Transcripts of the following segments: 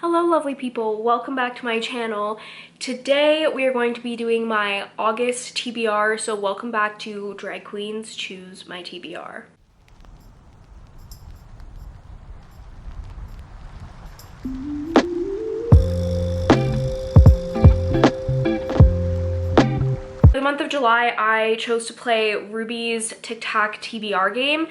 Hello lovely people, welcome back to my channel. Today we are going to be doing my August TBR, so welcome back to Drag Queens Choose My TBR. For the month of July, I chose to play Ruby's Tic Tac TBR game,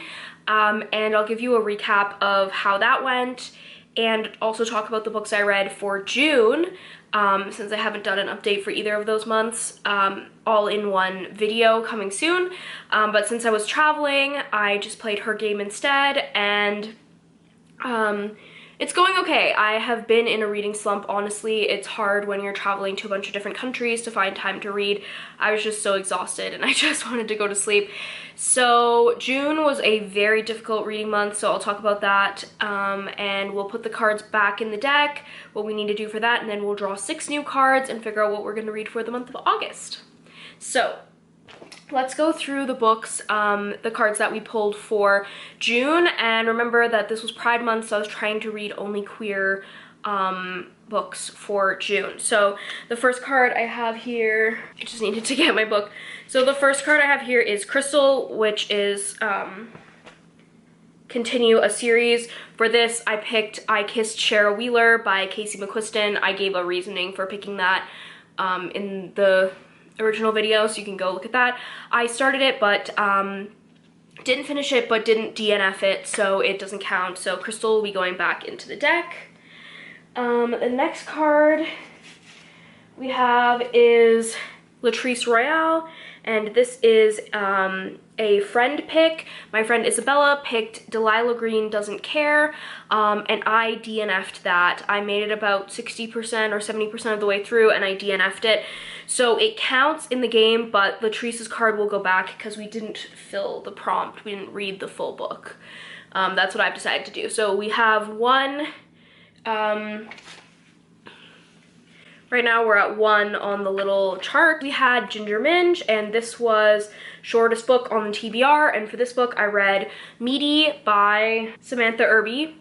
and I'll give you a recap of how that went and also talk about the books I read for June, since I haven't done an update for either of those months, all in one video coming soon. But since I was traveling, I just played her game instead, and it's going okay. I have been in a reading slump, honestly. It's hard when you're traveling to a bunch of different countries to find time to read. I was just so exhausted and I just wanted to go to sleep. So June was a very difficult reading month, so I'll talk about that, and we'll put the cards back in the deck, what we need to do for that, and then we'll draw 6 new cards and figure out what we're going to read for the month of August. So let's go through the books, the cards that we pulled for June, and remember that this was Pride Month, so I was trying to read only queer books for June. So the first card I have here, I just needed to get my book. So the first card I have here is Crystal, which is continue a series. For this, I picked I Kissed Shara Wheeler by Casey McQuiston. I gave a reasoning for picking that in the original video, so you can go look at that. I started it but didn't finish it, but didn't DNF it, so it doesn't count. So Crystal will be going back into the deck. The next card we have is Latrice Royale, and this is a friend pick. My friend Isabella picked Delilah Green Doesn't Care, and I DNF'd that. I made it about 60% or 70% of the way through, and I DNF'd it. So it counts in the game, but Latrice's card will go back because we didn't fill the prompt. We didn't read the full book. That's what I've decided to do. So we have one. Right now we're at 1 on the little chart. We had Ginger Minge, and this was shortest book on the TBR, and for this book I read Meaty by Samantha Irby,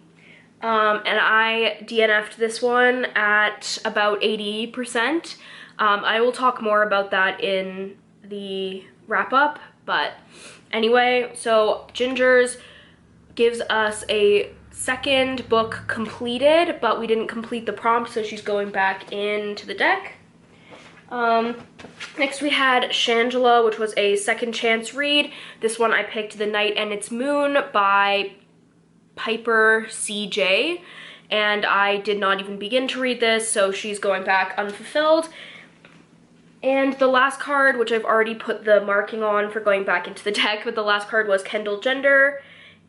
and I DNF'd this one at about 80%. I will talk more about that in the wrap-up, but anyway, so Ginger's gives us a second book completed, but we didn't complete the prompt, so she's going back into the deck. Next we had Shangela, which was a second chance read. This one I picked The Night and Its Moon by Piper CJ, and I did not even begin to read this, so she's going back unfulfilled. And the last card, which I've already put the marking on for going back into the deck, but the last card was Kendall Gender.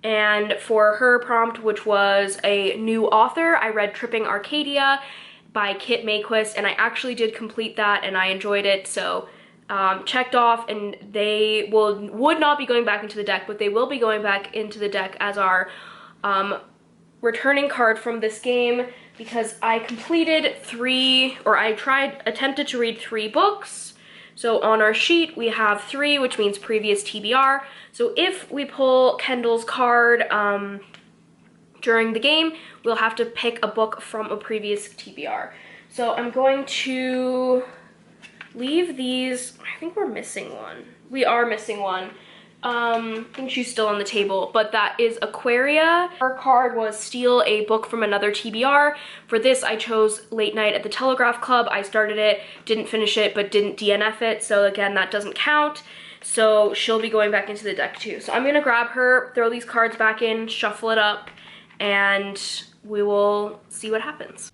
And for her prompt, which was a new author, I read Tripping Arcadia by Kit Mayquist, and I actually did complete that and I enjoyed it, so checked off, and they would not be going back into the deck, but they will be going back into the deck as our returning card from this game, because I completed attempted to read 3 books. So on our sheet we have 3, which means previous TBR. So if we pull Kendall's card during the game, we'll have to pick a book from a previous TBR. So I'm going to leave these. I think we're missing one. We are missing one. I think she's still on the table, but that is Aquaria. Her card was Steal a Book from Another TBR. For this, I chose Late Night at the Telegraph Club. I started it, didn't finish it, but didn't DNF it, so again, that doesn't count. So she'll be going back into the deck too. So I'm gonna grab her, throw these cards back in, shuffle it up, and we will see what happens.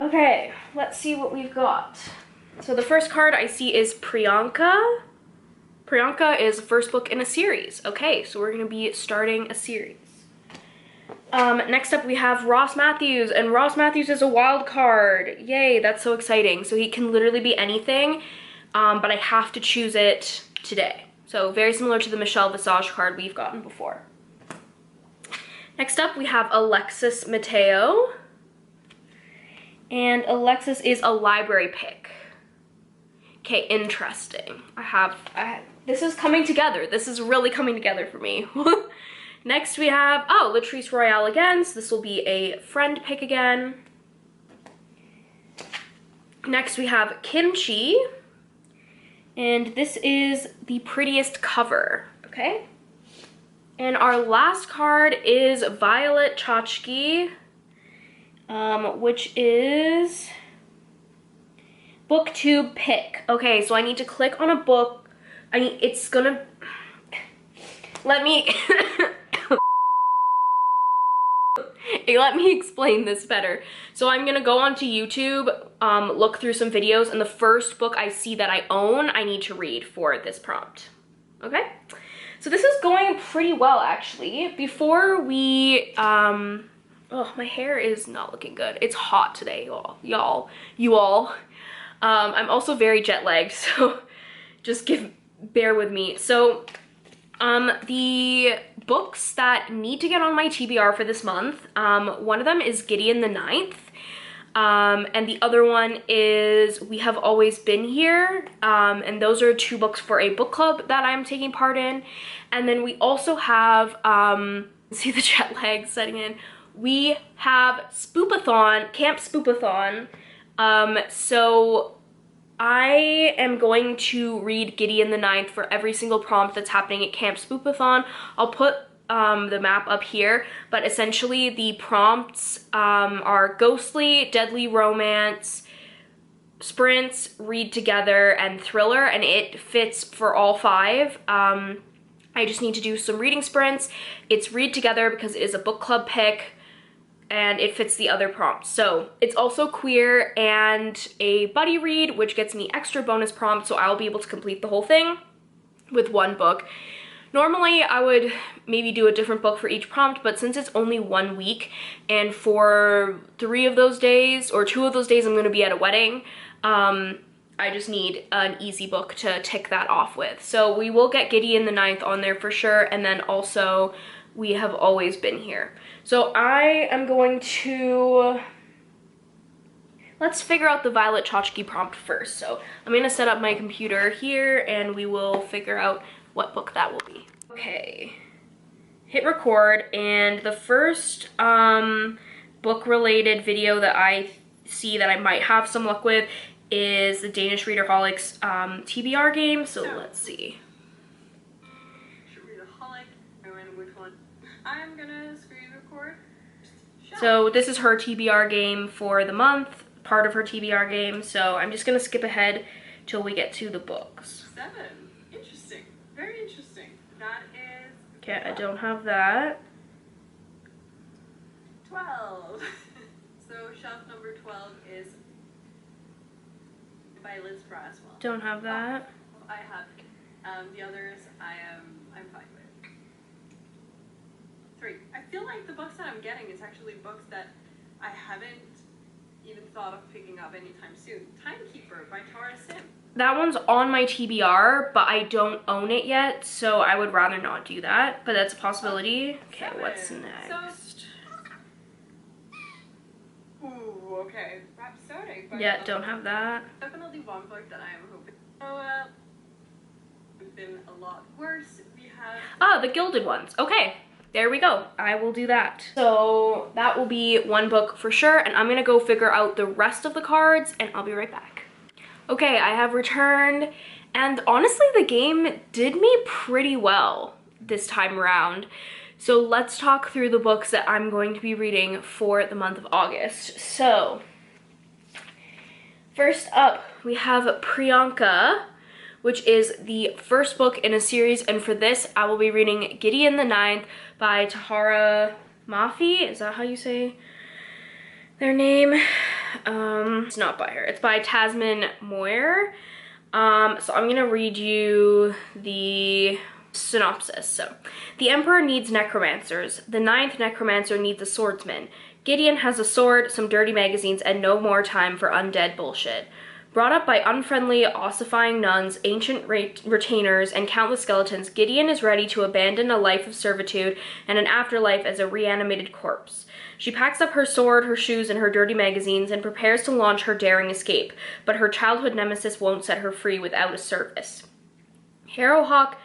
Okay, let's see what we've got. So the first card I see is Priyanka. Priyanka is the first book in a series. Okay, so we're gonna be starting a series. Next up we have Ross Matthews, and Ross Matthews is a wild card. Yay, that's so exciting. So he can literally be anything, but I have to choose it today. So very similar to the Michelle Visage card we've gotten before. Next up we have Alexis Mateo. And Alexis is a library pick. Okay, interesting. This is coming together. This is really coming together for me. Next we have, oh, Latrice Royale again. So this will be a friend pick again. Next we have Kimchi. And this is the prettiest cover, okay? And our last card is Violet Chachki, which is booktube pick. Okay, so I need to click on a book. It's gonna, let me, let me explain this better. So I'm gonna go onto YouTube, look through some videos, and the first book I see that I own, I need to read for this prompt, okay? So this is going pretty well, actually. Before we, oh, my hair is not looking good. It's hot today, you all. I'm also very jet lagged, so just bear with me. So, the books that need to get on my TBR for this month, one of them is Gideon the Ninth, and the other one is We Have Always Been Here, and those are 2 books for a book club that I'm taking part in. And then we also have, see the jet lag setting in, we have Spoopathon, Camp Spoopathon. So I am going to read Gideon the Ninth for every single prompt that's happening at Camp Spoopathon. I'll put the map up here, but essentially the prompts are ghostly, deadly romance, sprints, read together, and thriller, and it fits for all 5. I just need to do some reading sprints. It's read together because it is a book club pick, and it fits the other prompts. So it's also queer and a buddy read, which gets me extra bonus prompts, so I'll be able to complete the whole thing with 1 book. Normally, I would maybe do a different book for each prompt, but since it's only 1 week, and for 3 of those days, or 2 of those days, I'm gonna be at a wedding, I just need an easy book to tick that off with. So we will get Gideon the Ninth on there for sure, and then also We Have Always Been Here. So I am going to, let's figure out the Violet Chachki prompt first. So I'm gonna set up my computer here and we will figure out what book that will be. Okay, hit record, and the first book related video that I see that I might have some luck with is the Danish Readerholics TBR game. So let's see. I'm gonna screen record. So this is her TBR game for the month, part of her TBR game. So I'm just gonna skip ahead till we get to the books. 7. Interesting. Very interesting. That is... Okay, I don't have that. 12. So shelf number 12 is by Liz Braswell. Don't have that. Oh, I have the others I'm fine with. 3. I feel like the books that I'm getting is actually books that I haven't even thought of picking up anytime soon. Timekeeper by Tara Sim. That one's on my TBR, but I don't own it yet, so I would rather not do that, but that's a possibility. Okay, 7. what's next? Ooh, okay. Rhapsodic. Yeah, don't have that. Definitely one book that I am hoping. So, we've been a lot worse. We have... Ah, the Gilded ones. Okay, there we go. I will do that. So that will be 1 book for sure, and I'm gonna go figure out the rest of the cards, and I'll be right back. Okay, I have returned, and honestly, the game did me pretty well this time around. So let's talk through the books that I'm going to be reading for the month of August. So, first up, we have Priyanka, which is the first book in a series, and for this, I will be reading Gideon the Ninth by Tahara Mafi. Is that how you say their name? It's not by her. It's by Tasmin Moyer. So I'm gonna read you the synopsis. So, the Emperor needs necromancers. The 9th necromancer needs a swordsman. Gideon has a sword, some dirty magazines, and no more time for undead bullshit. Brought up by unfriendly, ossifying nuns, ancient retainers, and countless skeletons, Gideon is ready to abandon a life of servitude and an afterlife as a reanimated corpse. She packs up her sword, her shoes, and her dirty magazines and prepares to launch her daring escape, but her childhood nemesis won't set her free without a service. Harrowhawk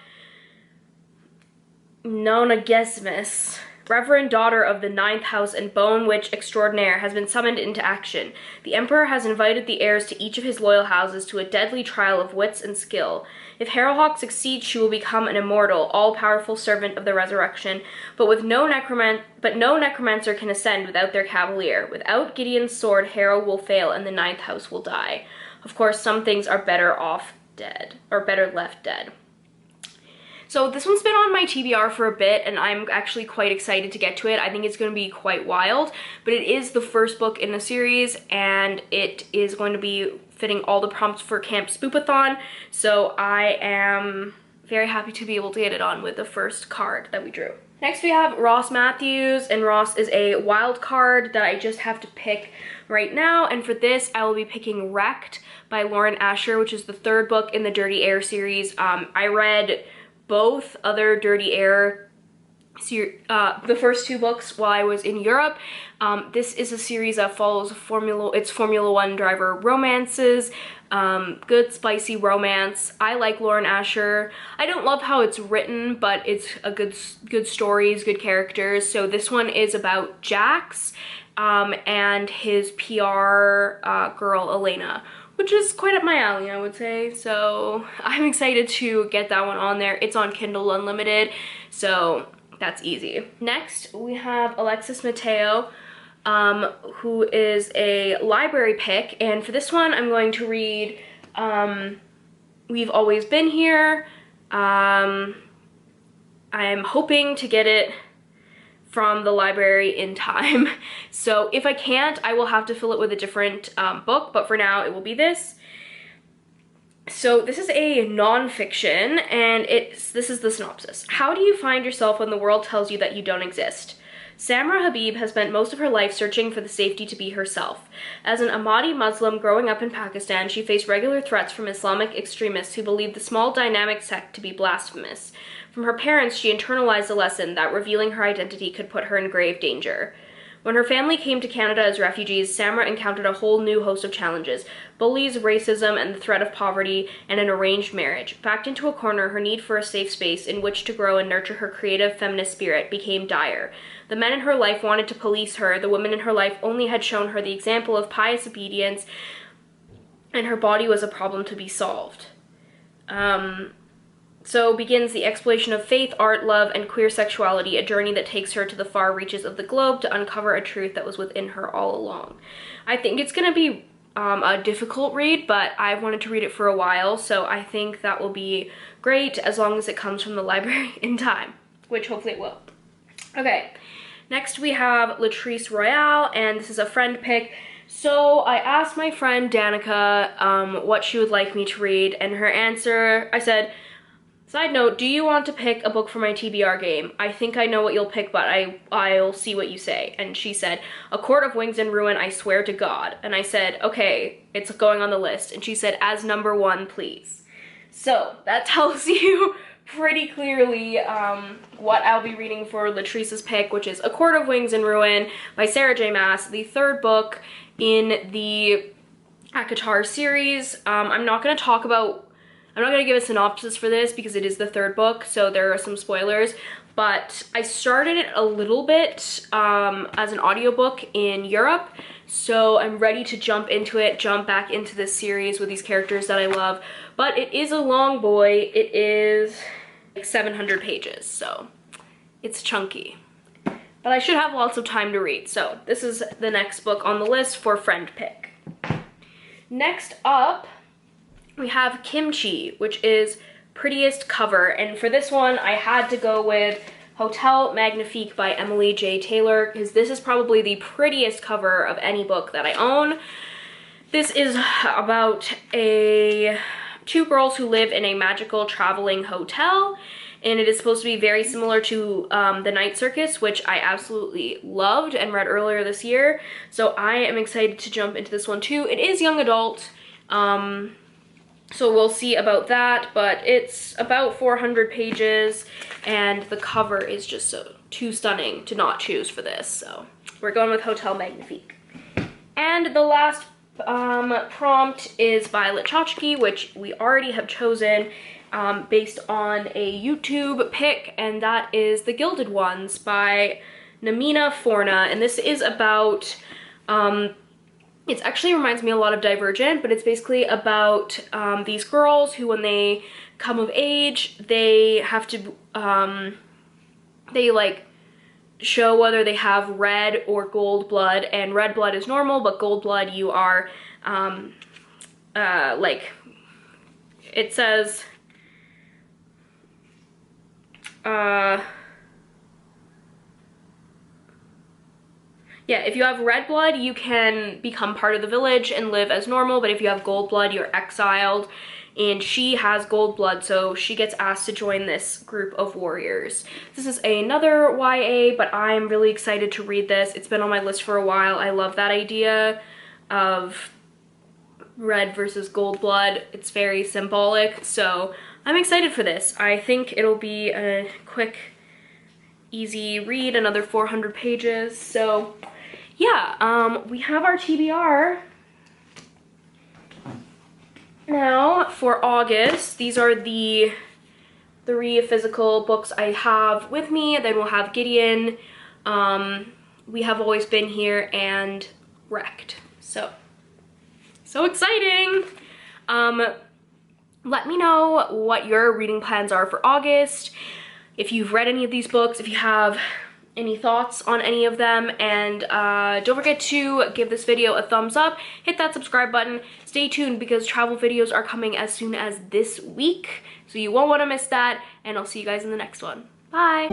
Nonagesmus, Reverend daughter of the Ninth House and Bone Witch extraordinaire, has been summoned into action. The Emperor has invited the heirs to each of his loyal houses to a deadly trial of wits and skill. If Harrowhawk succeeds, she will become an immortal, all-powerful servant of the resurrection, but no necromancer can ascend without their cavalier. Without Gideon's sword, Harrow will fail and the Ninth House will die. Of course, some things are better off dead, or better left dead. So this one's been on my TBR for a bit, and I'm actually quite excited to get to it. I think it's going to be quite wild, but it is the first book in the series, and it is going to be fitting all the prompts for Camp Spoopathon, so I am very happy to be able to get it on with the first card that we drew. Next we have Ross Matthews, and Ross is a wild card that I just have to pick right now, and for this I will be picking Wrecked by Lauren Asher, which is the third book in the Dirty Air series. I read both other Dirty Air, the first two books while I was in Europe. This is a series that follows Formula One driver romances, good spicy romance. I like Lauren Asher. I don't love how it's written, but it's a good stories, good characters. So this one is about Jax and his PR girl Elena, which is quite up my alley, I would say. So I'm excited to get that one on there. It's on Kindle Unlimited, so that's easy. Next, we have Alexis Mateo, who is a library pick, and for this one, I'm going to read We've Always Been Here. I'm hoping to get it from the library in time. So if I can't, I will have to fill it with a different book, but for now it will be this. So this is a nonfiction, and this is the synopsis. How do you find yourself when the world tells you that you don't exist? Samra Habib has spent most of her life searching for the safety to be herself. As an Ahmadi Muslim growing up in Pakistan, she faced regular threats from Islamic extremists who believed the small dynamic sect to be blasphemous. From her parents, she internalized the lesson that revealing her identity could put her in grave danger. When her family came to Canada as refugees, Samra encountered a whole new host of challenges: bullies, racism, and the threat of poverty, and an arranged marriage. Backed into a corner, her need for a safe space in which to grow and nurture her creative feminist spirit became dire. The men in her life wanted to police her, the women in her life only had shown her the example of pious obedience, and her body was a problem to be solved. So begins the exploration of faith, art, love, and queer sexuality, a journey that takes her to the far reaches of the globe to uncover a truth that was within her all along. I think it's going to be a difficult read, but I've wanted to read it for a while, so I think that will be great as long as it comes from the library in time, which hopefully it will. Okay, next we have Latrice Royale, and this is a friend pick. So I asked my friend Danica what she would like me to read, and her answer, I said, side note, do you want to pick a book for my TBR game? I think I know what you'll pick, but I'll see what you say. And she said, A Court of Wings and Ruin, I swear to God. And I said, okay, it's going on the list. And she said, as number 1, please. So that tells you pretty clearly what I'll be reading for Latrice's pick, which is A Court of Wings and Ruin by Sarah J. Maas, the third book in the ACOTAR series. I'm not going to give a synopsis for this because it is the third book, so there are some spoilers, but I started it a little bit as an audiobook in Europe, so I'm ready to jump back into this series with these characters that I love. But it is a long boy. It is like 700 pages, so it's chunky. But I should have lots of time to read, so this is the next book on the list for friend pick. Next up, we have Kimchi, which is prettiest cover, and for this one I had to go with Hotel Magnifique by Emily J. Taylor, because this is probably the prettiest cover of any book that I own. This is about two girls who live in a magical traveling hotel, and it is supposed to be very similar to The Night Circus, which I absolutely loved and read earlier this year, so I am excited to jump into this one too. It is young adult, so we'll see about that, but it's about 400 pages, and the cover is just too stunning to not choose for this, so we're going with Hotel Magnifique. And the last prompt is Violet Chachki, which we already have chosen based on a YouTube pick, and that is The Gilded Ones by Namina, Forna. And this is about, it actually reminds me a lot of Divergent, but it's basically about these girls who, when they come of age, they have to, they like show whether they have red or gold blood, and red blood is normal, but gold blood you are, like, it says, yeah, if you have red blood, you can become part of the village and live as normal, but if you have gold blood, you're exiled. And she has gold blood, so she gets asked to join this group of warriors. This is another YA, but I'm really excited to read this. It's been on my list for a while. I love that idea of red versus gold blood. It's very symbolic, so I'm excited for this. I think it'll be a quick, easy read, another 400 pages. So yeah, we have our TBR. Now, for August, these are the 3 physical books I have with me. Then we'll have Gideon, We Have Always Been Here, and Wrecked. So exciting! Let me know what your reading plans are for August, if you've read any of these books, if you have any thoughts on any of them, and don't forget to give this video a thumbs up, hit that subscribe button, stay tuned because travel videos are coming as soon as this week, so you won't want to miss that, and I'll see you guys in the next one. Bye!